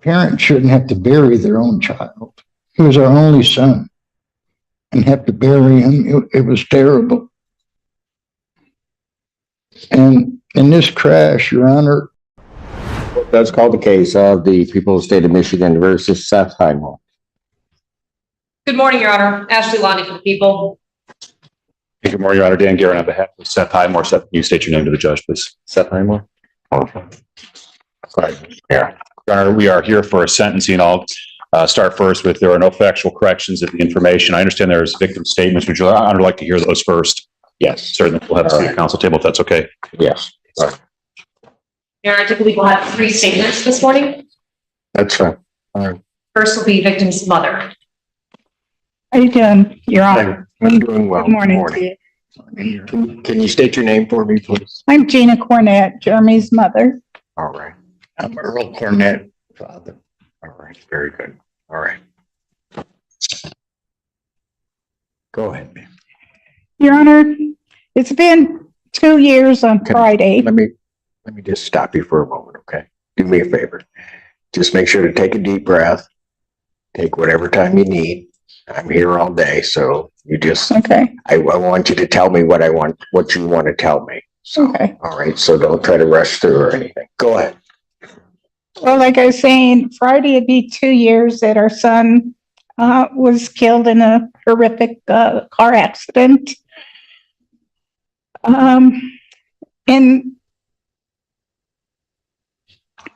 parents shouldn't have to bury their own child. He was our only son, and have to bury him. It was terrible. And in this crash, Your Honor, That's called the case of the people of the state of Michigan versus Seth Highmore. Good morning, Your Honor. Ashley Lonnie for the people. Good morning, Your Honor. Dan Guerin on behalf of Seth Highmore. Seth, can you state your name to the judge, please? Seth Highmore? Right. Yeah. Your Honor, we are here for a sentencing. I'll start first with there are no factual corrections of the information. I understand there's victim statements. Would you like to hear those first? Yes. Certainly. We'll have a seat at the council table if that's okay. Yes. Your Honor, I typically will have 3 statements this morning. That's fine. All right. First will be victim's mother. How you doing, Your Honor? I'm doing well. Good morning to you. Can you state your name for me, please? I'm Gina Cornett, Jeremy's mother. All right. I'm Earl Cornett, father. All right. Very good. All right. Go ahead, ma'am. Your Honor, it's been 2 years on Friday. Let me just stop you for a moment, okay? Do me a favor. Just make sure to take a deep breath. Take whatever time you need. I'm here all day, so you just, Okay, I want you to tell me what you want to tell me. So, okay. all right, so don't try to rush through or anything. Go ahead. Well, like I was saying, Friday it'd be 2 years that our son was killed in a horrific car accident. And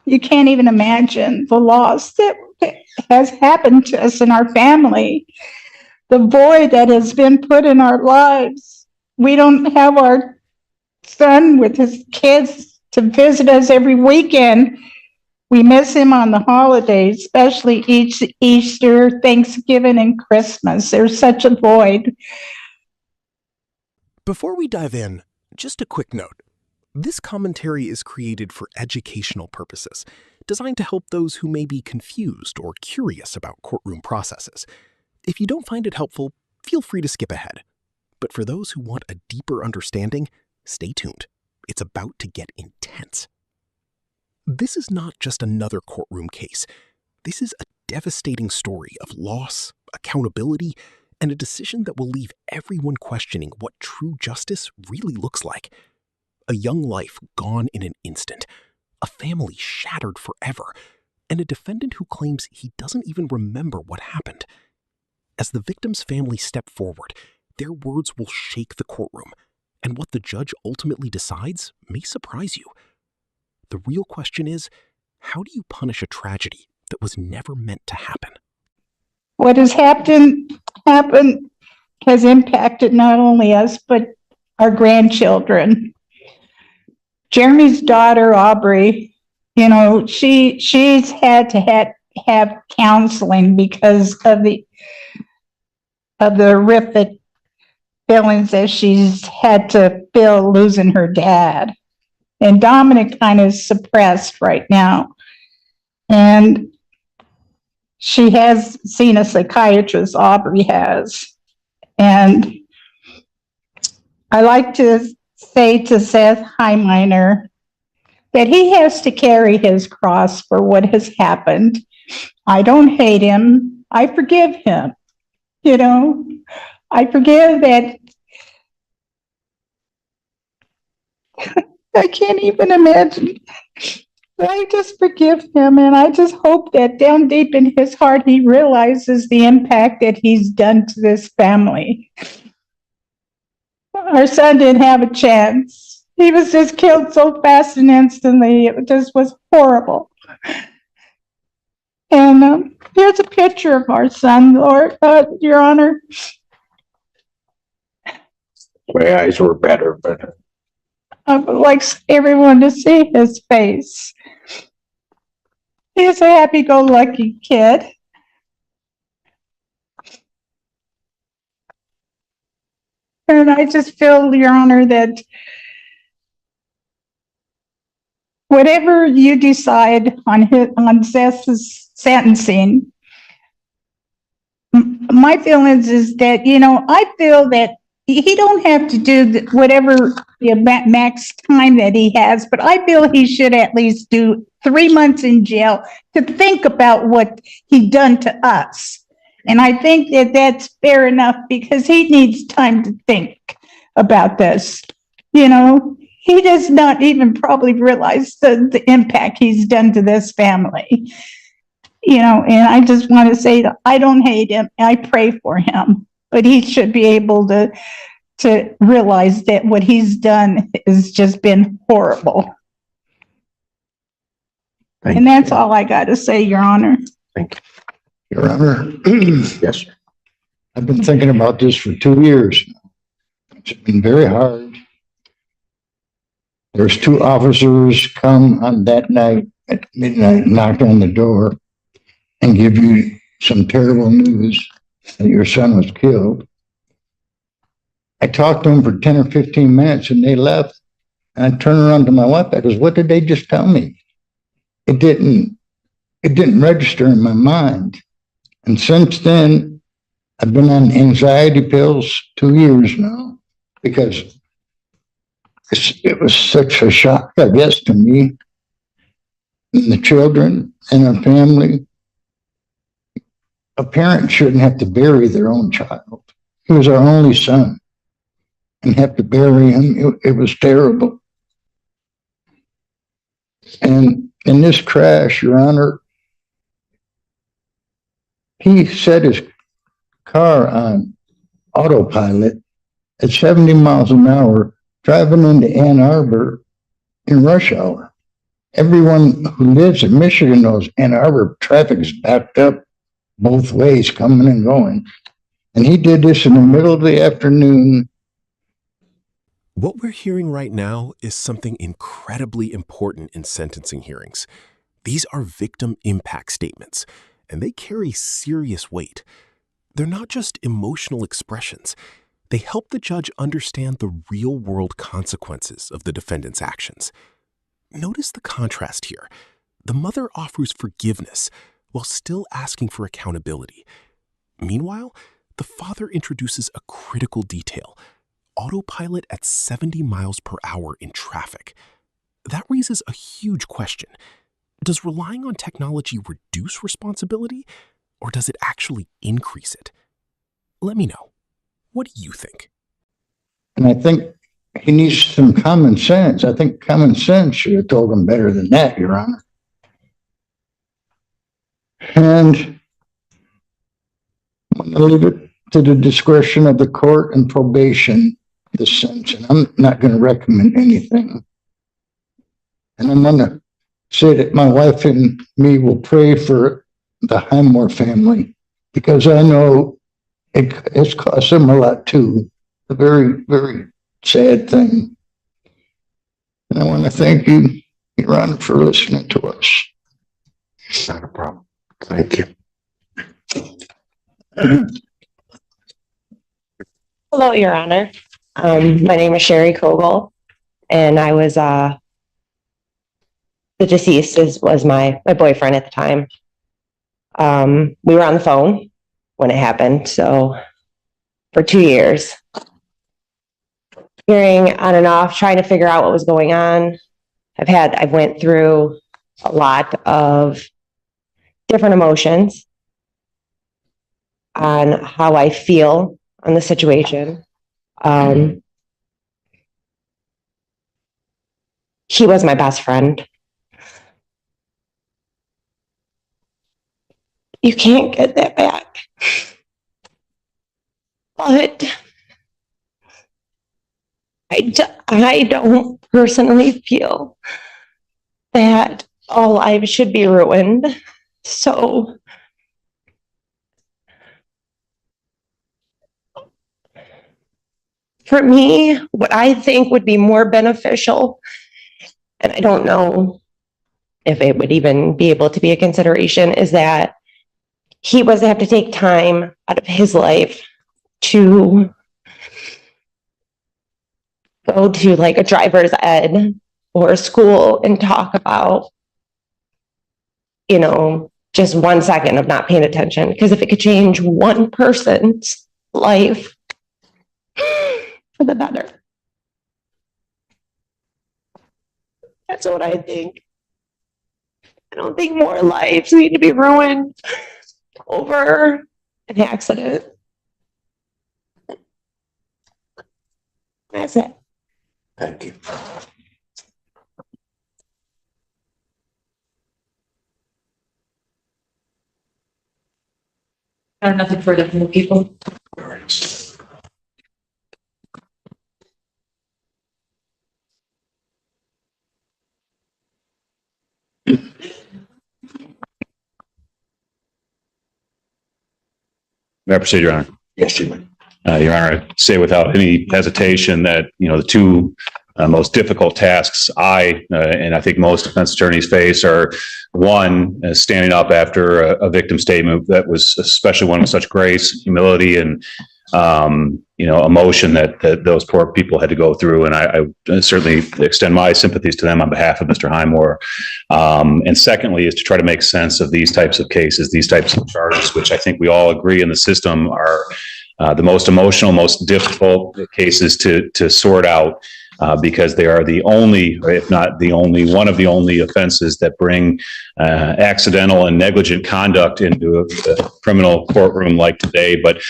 you can't even imagine the loss that has happened to us in our family, the void that has been put in our lives. We don't have our son with his kids to visit us every weekend. We miss him on the holidays, especially Easter, Thanksgiving, and Christmas. There's such a void. Before we dive in, just a quick note. This commentary is created for educational purposes, designed to help those who may be confused or curious about courtroom processes. If you don't find it helpful, feel free to skip ahead. But for those who want a deeper understanding, stay tuned. It's about to get intense. This is not just another courtroom case. This is a devastating story of loss, accountability, and a decision that will leave everyone questioning what true justice really looks like. A young life gone in an instant, a family shattered forever, and a defendant who claims he doesn't even remember what happened. As the victim's family step forward, their words will shake the courtroom, and what the judge ultimately decides may surprise you. The real question is, how do you punish a tragedy that was never meant to happen? What has happened has impacted not only us, but our grandchildren. Jeremy's daughter, Aubrey, she's had to have counseling because of the horrific feelings that she's had to feel losing her dad. And Dominic kind of suppressed right now. And she has seen a psychiatrist, Aubrey has. And I like to say to Seth Highminer that he has to carry his cross for what has happened. I don't hate him. I forgive him. I forgive that. I can't even imagine. I just forgive him, and I just hope that down deep in his heart he realizes the impact that he's done to this family. Our son didn't have a chance. He was just killed so fast and instantly. It just was horrible. And here's a picture of our son, Lord, Your Honor. My eyes were better, but I would like everyone to see his face. He's a happy-go-lucky kid. And I just feel, Your Honor, that whatever you decide on Seth's sentencing, my feelings is that, I feel that, he don't have to do whatever max time that he has, but I feel he should at least do 3 months in jail to think about what he done to us. And I think that that's fair enough because he needs time to think about this. You know, he does not even probably realize the impact he's done to this family. You know, and I just want to say that I don't hate him. I pray for him, but he should be able to realize that what he's done has just been horrible. And that's all I got to say, Your Honor. Thank you. Your Honor, Yes, sir. I've been thinking about this for 2 years. It's been very hard. There's 2 officers come on that night at midnight, knock on the door and give you some terrible news that your son was killed. I talked to them for 10 or 15 minutes and they left. And I turned around to my wife. I goes, what did they just tell me? It didn't register in my mind. And since then, I've been on anxiety pills 2 years now because it was such a shock, I guess, to me and the children and our family. A parent shouldn't have to bury their own child. He was our only son and have to bury him. It was terrible. And in this crash, Your Honor, he set his car on autopilot at 70 miles an hour, driving into Ann Arbor in rush hour. Everyone who lives in Michigan knows Ann Arbor traffic is backed up both ways, coming and going. And he did this in the middle of the afternoon. What we're hearing right now is something incredibly important in sentencing hearings. These are victim impact statements, and they carry serious weight. They're not just emotional expressions. They help the judge understand the real-world consequences of the defendant's actions. Notice the contrast here. The mother offers forgiveness while still asking for accountability. Meanwhile, the father introduces a critical detail: autopilot at 70 miles per hour in traffic. That raises a huge question. Does relying on technology reduce responsibility, or does it actually increase it? Let me know. What do you think? And I think he needs some common sense. I think common sense should have told him better than that, Your Honor. And I'm going to leave it to the discretion of the court and probation, the sentence. And I'm not going to recommend anything. And I'm going to say that my wife and me will pray for the Highmore family because I know it's cost them a lot too. A very, very sad thing. And I want to thank you, Your Honor, for listening to us. Not a problem. Thank you. Hello, Your Honor. My name is Sherry Kogel, and I was, the deceased was my boyfriend at the time. We were on the phone when it happened, so for 2 years. Hearing on and off, trying to figure out what was going on. I went through a lot of different emotions on how I feel on the situation. He was my best friend. You can't get that back. But I don't personally feel that all lives should be ruined. So for me, what I think would be more beneficial, and I don't know if it would even be able to be a consideration, is that he was to have to take time out of his life to go to like a driver's ed or a school and talk about, you know, just 1 second of not paying attention. Because if it could change one person's life, for the better. That's what I think. I don't think more lives need to be ruined over an accident. That's it. Thank you. I have nothing further from the people. All right. May I proceed, Your Honor? Yes, you may. Your Honor, I say without any hesitation that, the two most difficult tasks and I think most defense attorneys face are, one, standing up after a victim statement that was, especially one with such grace, humility, and emotion that those poor people had to go through. And I certainly extend my sympathies to them on behalf of Mr. Highmore. And secondly, is to try to make sense of these types of cases, these types of charges, which I think we all agree in the system are the most emotional, most difficult cases to sort out. Because they are the only, or if not the only, one of the only offenses that bring accidental and negligent conduct into a criminal courtroom like today. But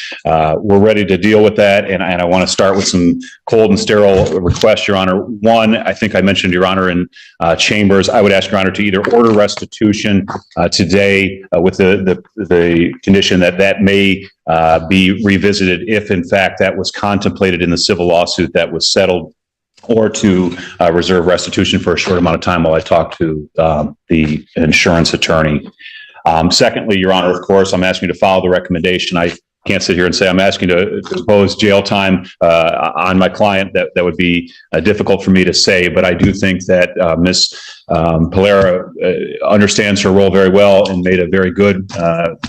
we're ready to deal with that. And I want to start with some cold and sterile requests, Your Honor. One, I think I mentioned, Your Honor, in chambers, I would ask Your Honor to either order restitution today with the condition that may be revisited if, in fact, that was contemplated in the civil lawsuit that was settled, or to reserve restitution for a short amount of time while I talk to the insurance attorney. Secondly, Your Honor, of course, I'm asking you to follow the recommendation. I can't sit here and say I'm asking to impose jail time on my client. That would be difficult for me to say, but I do think that Ms. Palera understands her role very well and made a very good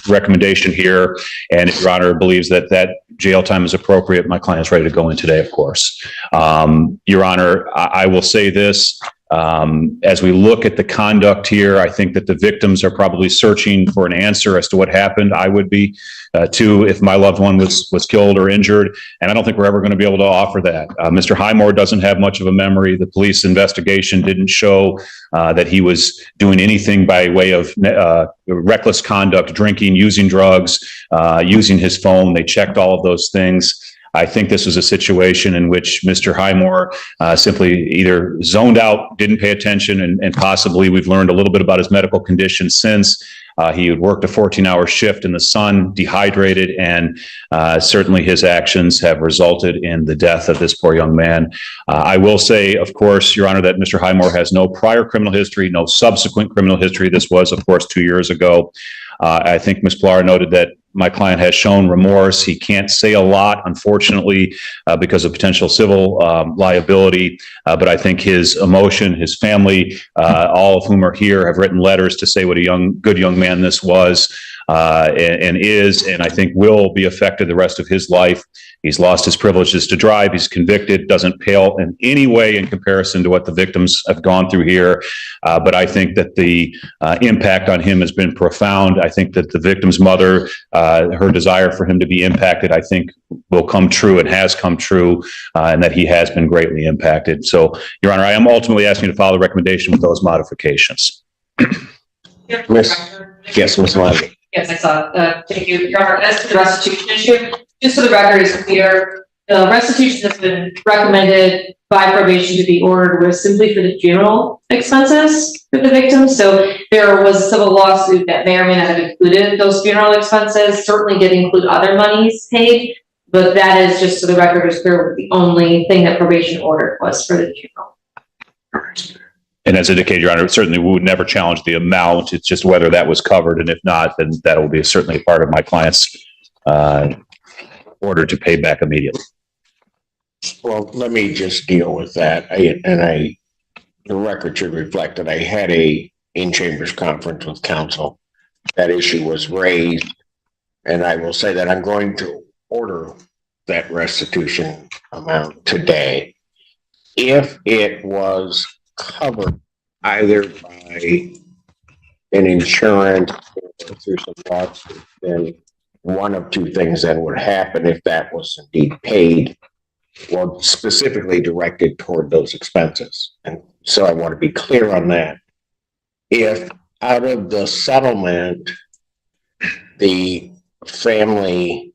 recommendation here. And if Your Honor believes that jail time is appropriate, my client is ready to go in today, of course. Your Honor, I will say this. As we look at the conduct here, I think that the victims are probably searching for an answer as to what happened. I would be too, if my loved one was killed or injured, and I don't think we're ever going to be able to offer that. Mr. Highmore doesn't have much of a memory. The police investigation didn't show that he was doing anything by way of reckless conduct, drinking, using drugs, using his phone. They checked all of those things. I think this was a situation in which Mr. Highmore simply either zoned out, didn't pay attention, and possibly we've learned a little bit about his medical condition since. He had worked a 14-hour shift in the sun, dehydrated, and certainly his actions have resulted in the death of this poor young man. I will say, of course, Your Honor, that Mr. Highmore has no prior criminal history, no subsequent criminal history. This was, of course, 2 years ago. I think Ms. Palera noted that my client has shown remorse. He can't say a lot, unfortunately, because of potential civil liability. But I think his emotion, his family, all of whom are here, have written letters to say what a good young man this was and is, and I think will be affected the rest of his life. He's lost his privileges to drive. He's convicted, doesn't pale in any way in comparison to what the victims have gone through here. But I think that the impact on him has been profound. I think that the victim's mother, her desire for him to be impacted, I think will come true and has come true, and that he has been greatly impacted. So, Your Honor, I am ultimately asking you to follow the recommendation with those modifications. Yes, Ms. Levy. Yes, I saw. Thank you, Your Honor. As to the restitution issue, just so the record is clear, the restitution that's been recommended by probation to be ordered was simply for the funeral expenses for the victim. So there was a civil lawsuit that may or may not have included those funeral expenses. Certainly did include other monies paid, but that is, just so the record is clear, the only thing that probation ordered was for the funeral. And as indicated, Your Honor, certainly we would never challenge the amount. It's just whether that was covered. And if not, then that will be certainly a part of my client's order to pay back immediately. Well, let me just deal with that. The record should reflect that I had a in-chambers conference with counsel. That issue was raised, and I will say that I'm going to order that restitution amount today. If it was covered either by an insurance or through some lawsuit, then one of two things then would happen if that was indeed paid. well, specifically directed toward those expenses. And so I want to be clear on that. If out of the settlement, the family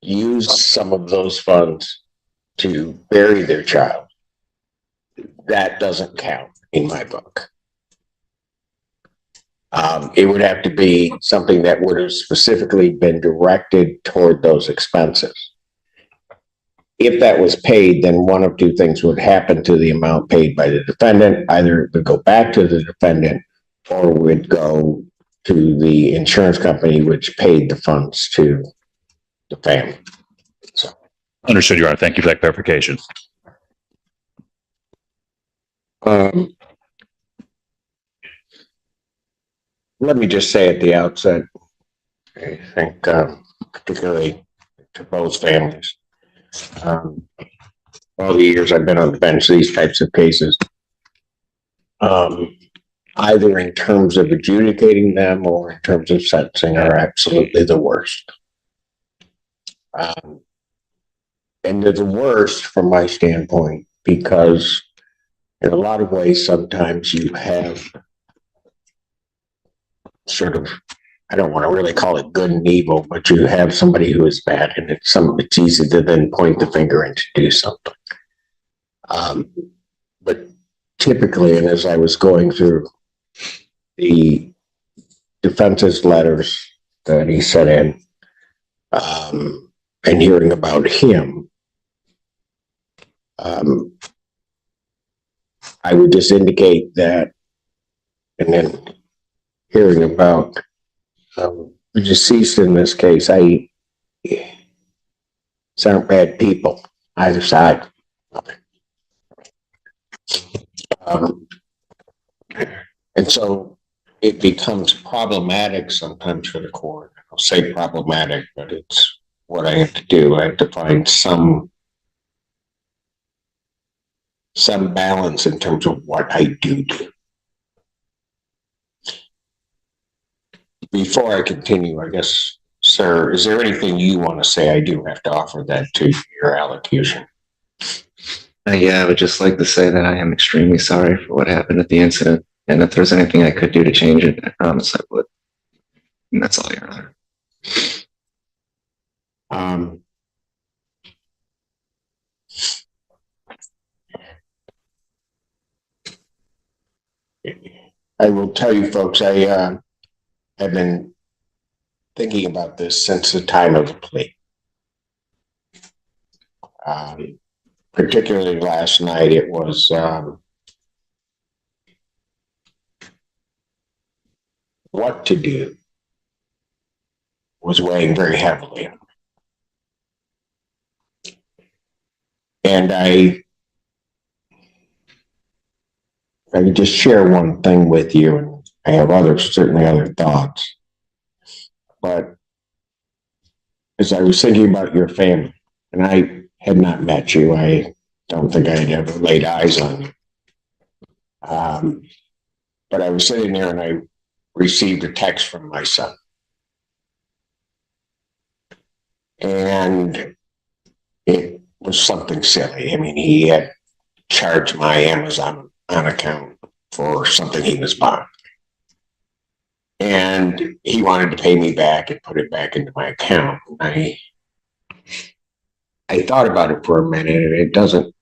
used some of those funds to bury their child, that doesn't count in my book. It would have to be something that would have specifically been directed toward those expenses. If that was paid, then one of two things would happen to the amount paid by the defendant. Either it would go back to the defendant or would go to the insurance company, which paid the funds to the family. So, Understood, Your Honor. Thank you for that clarification. let me just say at the outset, I think, particularly to both families, all the years I've been on the bench, these types of cases, either in terms of adjudicating them or in terms of sentencing, are absolutely the worst. And they're the worst from my standpoint because in a lot of ways, sometimes you have sort of, I don't want to really call it good and evil, but you have somebody who is bad, and it's easy to then point the finger and to do something. But typically, and as I was going through the defense's letters that he sent in, and hearing about him, I would just indicate that, and then hearing about the deceased in this case, these aren't bad people, either side. And so it becomes problematic sometimes for the court. I'll say problematic, but it's what I have to do. I have to find some balance in terms of what I do. Before I continue, I guess, sir, is there anything you want to say? I do have to offer that to your allocution. Yeah, I would just like to say that I am extremely sorry for what happened at the incident. And if there's anything I could do to change it, I promise I would. And that's all, Your Honor. I will tell you folks, I have been thinking about this since the time of the plea. Particularly last night, it was what to do was weighing very heavily on me. And I could just share one thing with you, and I have certainly other thoughts. But as I was thinking about your family, and I had not met you, I don't think I had ever laid eyes on you. But I was sitting there and I received a text from my son. And it was something silly. I mean, he had charged my Amazon account for something he was buying. And he wanted to pay me back and put it back into my account. I thought about it for a minute, and it doesn't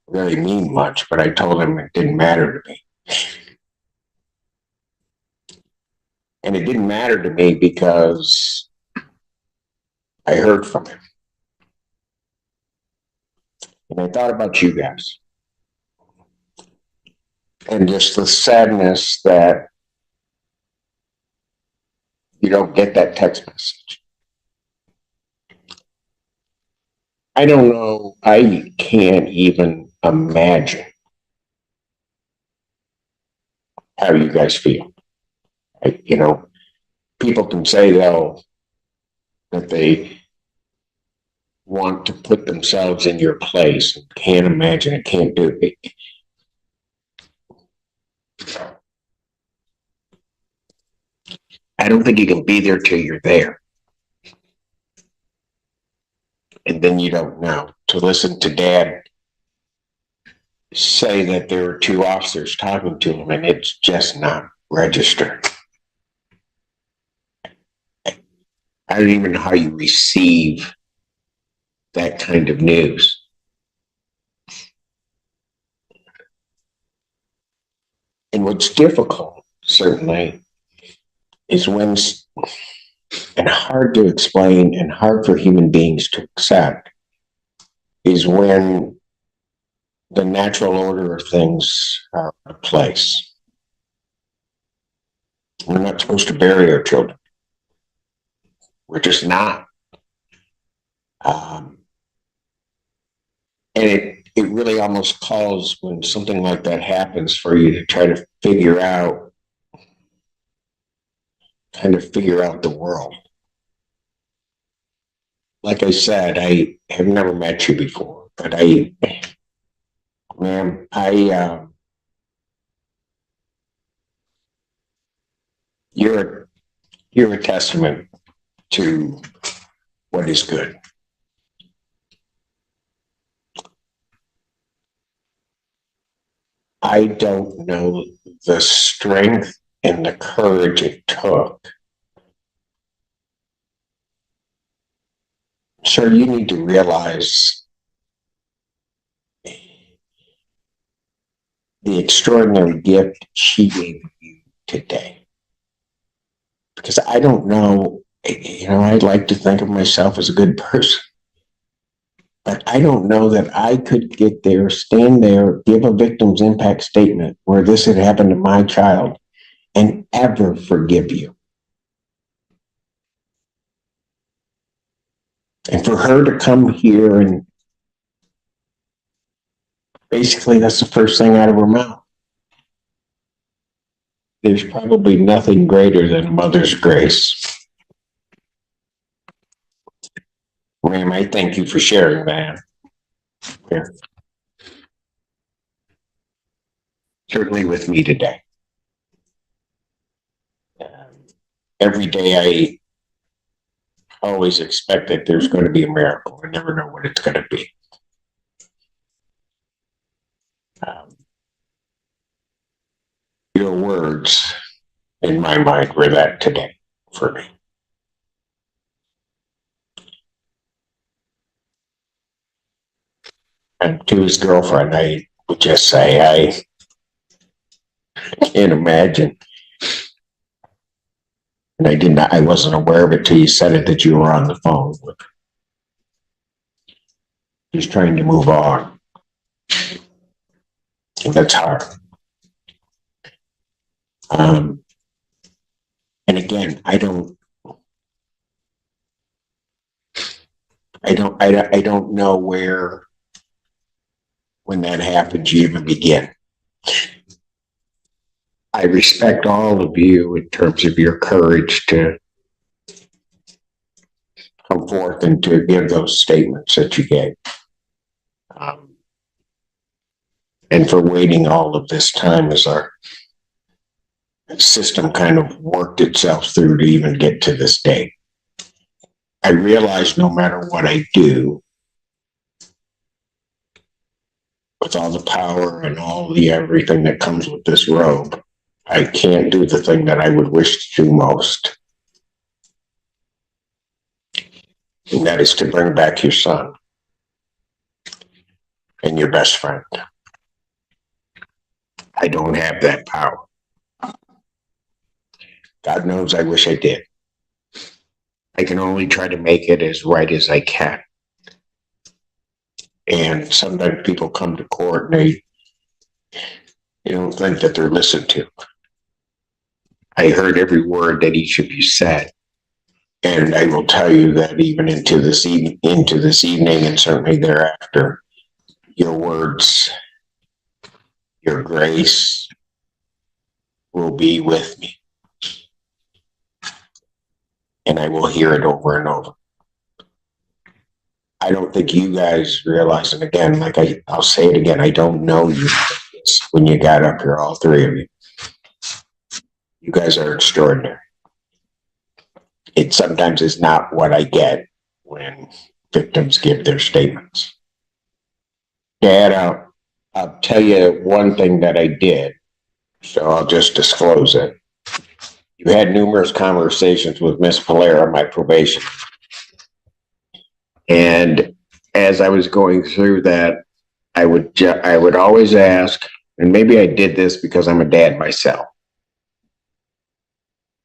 really mean much, but I told him it didn't matter to me. And it didn't matter to me because I heard from him. And I thought about you guys. And just the sadness that you don't get that text message. I don't know. I can't even imagine how you guys feel. People can say that they want to put themselves in your place and can't imagine it, can't do it. I don't think you can be there till you're there. And then you don't know to listen to Dad say that there were two officers talking to him, and it's just not registered. I don't even know how you receive that kind of news. And what's difficult, certainly, is when, and hard to explain and hard for human beings to accept, is when the natural order of things are in place. We're not supposed to bury our children. We're just not. And it really almost calls, when something like that happens, for you to try to figure out the world. Like I said, I have never met you before, but ma'am, you're a testament to what is good. I don't know the strength and the courage it took. Sir, you need to realize the extraordinary gift she gave you today. Because I don't know, I'd like to think of myself as a good person. But I don't know that I could get there, stand there, give a victim's impact statement where this had happened to my child and ever forgive you. And for her to come here and basically that's the first thing out of her mouth. There's probably nothing greater than a mother's grace. Ma'am, I thank you for sharing that. Yeah. Certainly with me today. Every day I always expect that there's going to be a miracle. I never know what it's going to be. Your words, in my mind, were that today for me. And to his girlfriend, I would just say, I can't imagine. And I wasn't aware of it till you said it, that you were on the phone with her. Just trying to move on. And that's hard. And again, I don't know where, when that happened, you even begin. I respect all of you in terms of your courage to come forth and to give those statements that you gave. And for waiting all of this time as our system kind of worked itself through to even get to this day. I realize no matter what I do, with all the power and all the everything that comes with this robe, I can't do the thing that I would wish to do most. And that is to bring back your son and your best friend. I don't have that power. God knows I wish I did. I can only try to make it as right as I can. And sometimes people come to court and they don't think that they're listened to. I heard every word that each of you said. And I will tell you that even into this evening and certainly thereafter, your words, your grace will be with me. And I will hear it over and over. I don't think you guys realize, and again, like I'll say it again, I don't know you when you got up here, all three of you. You guys are extraordinary. It sometimes is not what I get when victims give their statements. Dad, I'll tell you one thing that I did, so I'll just disclose it. You had numerous conversations with Miss Polaire on my probation. And as I was going through that, I would always ask, and maybe I did this because I'm a dad myself.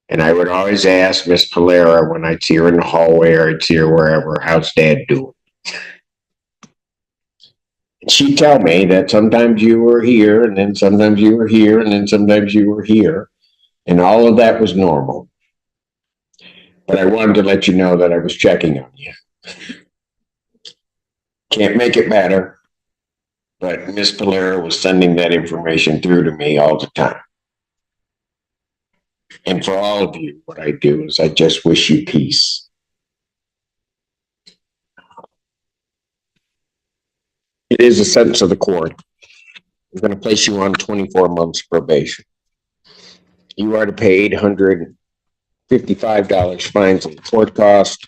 And I would always ask Miss Polaire when I'd see her in the hallway or I'd see her wherever, how's Dad doing? And she'd tell me that sometimes you were here, and then sometimes you were here, and then sometimes you were here. And all of that was normal. But I wanted to let you know that I was checking on you. Can't make it better, but Miss Polaire was sending that information through to me all the time. And for all of you, what I do is I just wish you peace. It is a sentence of the court. I'm going to place you on 24 months probation. You are to pay $855 fines and court costs,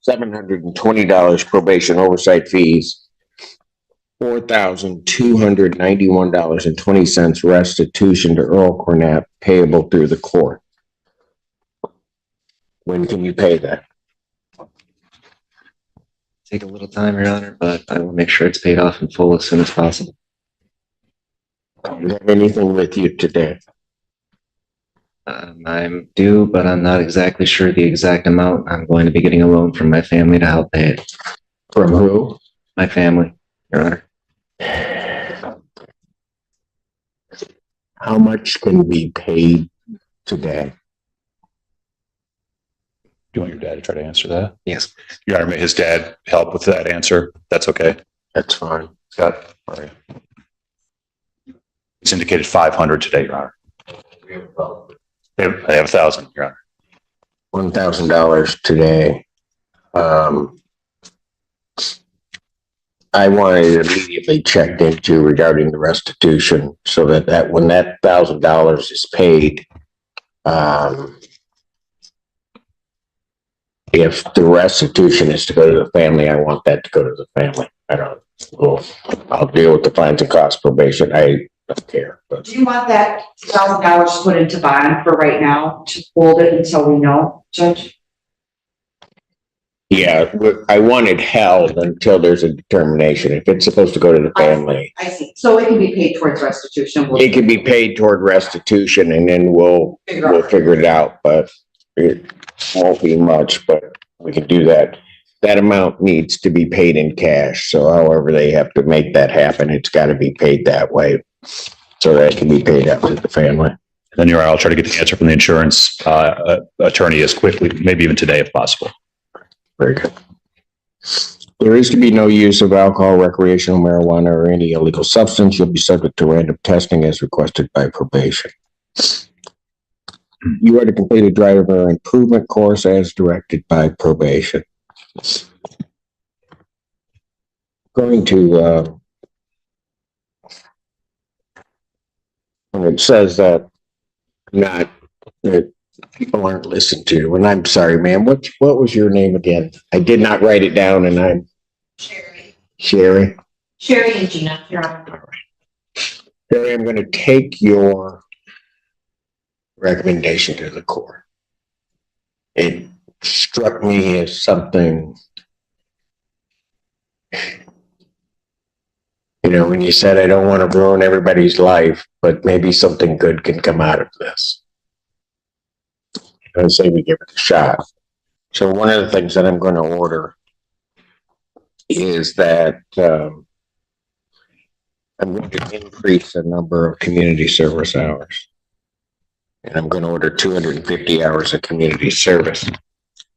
$720 probation oversight fees, $4,291.20 restitution to Earl Cornett payable through the court. When can you pay that? Take a little time, Your Honor, but I will make sure it's paid off in full as soon as possible. Do you have anything with you today? I'm due, but I'm not exactly sure the exact amount. I'm going to be getting a loan from my family to help pay it. From who? My family, Your Honor. How much can be paid today? Do you want your dad to try to answer that? Yes. Your Honor, may his dad help with that answer? That's okay. That's fine. Scott, where are you? It's indicated 500 today, Your Honor. They have 1,000, Your Honor. $1,000 today. I wanted it immediately checked into regarding the restitution so that when that $1,000 is paid, if the restitution is to go to the family, I want that to go to the family. I'll deal with the fines and costs probation. I don't care, but Do you want that $1,000 put into bond for right now to hold it until we know, Judge? yeah, I want it held until there's a determination. If it's supposed to go to the family, I see. So it can be paid towards restitution. it can be paid toward restitution and then we'll figure it out, but it won't be much, but we can do that. That amount needs to be paid in cash. So however they have to make that happen, it's got to be paid that way. So that it can be paid out to the family. Then, Your Honor, I'll try to get the answer from the insurance attorney as quickly, maybe even today if possible. Very good. There is to be no use of alcohol, recreational marijuana, or any illegal substance. You'll be subject to random testing as requested by probation. You are to complete a driver improvement course as directed by probation. Going to, when it says that people aren't listened to, and I'm sorry, ma'am, what was your name again? I did not write it down and I'm Sherry. Sherry. Sherry and Gina, Your Honor. Sherry, I'm going to take your recommendation to the court. It struck me as something, when you said, I don't want to ruin everybody's life, but maybe something good can come out of this. I say we give it a shot. So one of the things that I'm going to order is that I'm going to increase the number of community service hours. And I'm going to order 250 hours of community service,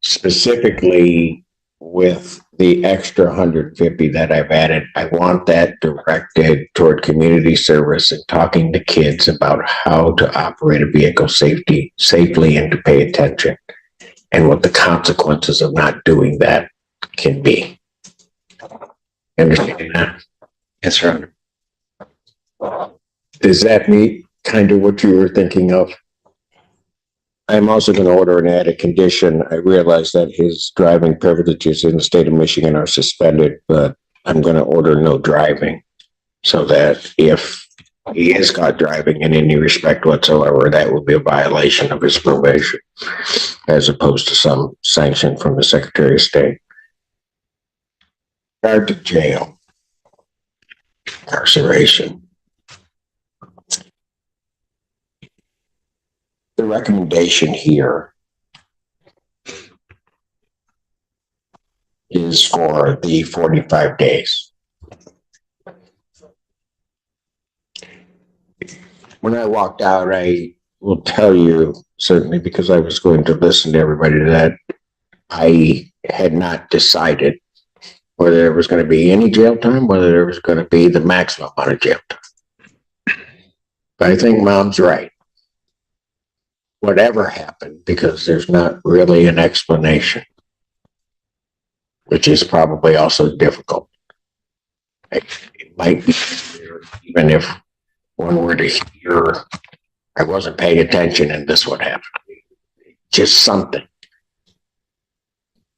specifically with the extra 150 that I've added. I want that directed toward community service and talking to kids about how to operate a vehicle safely and to pay attention and what the consequences of not doing that can be. Understand that? Yes, Your Honor. Does that meet kind of what you were thinking of? I'm also going to order and add a condition. I realize that his driving privileges in the state of Michigan are suspended, but I'm gonna order no driving. So that if he is caught driving in any respect whatsoever, that would be a violation of his probation, as opposed to some sanction from the Secretary of State. Regard to jail, incarceration. The recommendation here is for the 45 days. When I walked out, I will tell you, certainly because I was going to listen to everybody, that I had not decided whether there was going to be any jail time, whether there was going to be the maximum amount of jail time. But I think Mom's right. Whatever happened, because there's not really an explanation, which is probably also difficult. It might be easier even if one were to hear, I wasn't paying attention and this would happen. Just something.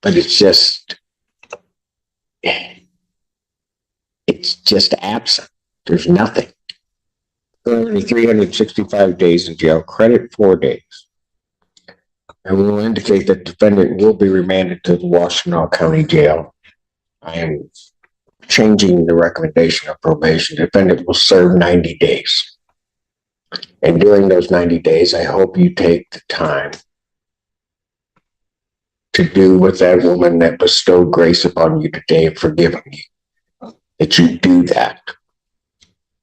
But it's just absent. There's nothing. Currently 365 days in jail, credit 4 days. And we will indicate that defendant will be remanded to the Washtenaw County Jail. I am changing the recommendation of probation. Defendant will serve 90 days. And during those 90 days, I hope you take the time to do with that woman that bestowed grace upon you today and forgiven you. That you do that.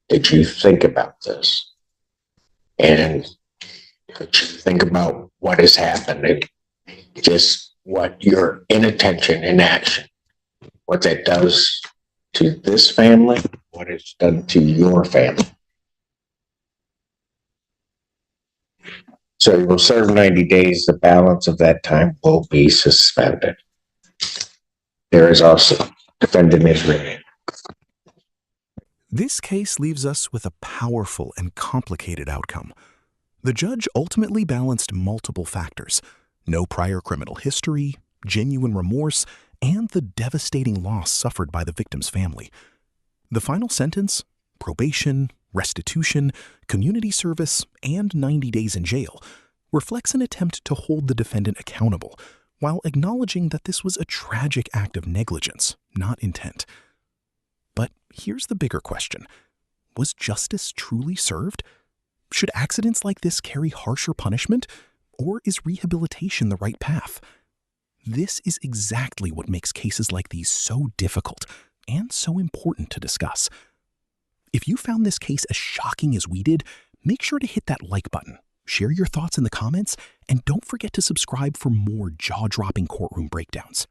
That you think about this. And that you think about what has happened and just what your inattention, inaction, what that does to this family, what it's done to your family. So you will serve 90 days. The balance of that time will be suspended. There is also defendant is remanded. This case leaves us with a powerful and complicated outcome. The judge ultimately balanced multiple factors: no prior criminal history, genuine remorse, and the devastating loss suffered by the victim's family. The final sentence, probation, restitution, community service, and 90 days in jail, reflects an attempt to hold the defendant accountable while acknowledging that this was a tragic act of negligence, not intent. But here's the bigger question. Was justice truly served? Should accidents like this carry harsher punishment, or is rehabilitation the right path? This is exactly what makes cases like these so difficult and so important to discuss. If you found this case as shocking as we did, make sure to hit that like button, share your thoughts in the comments, and don't forget to subscribe for more jaw-dropping courtroom breakdowns.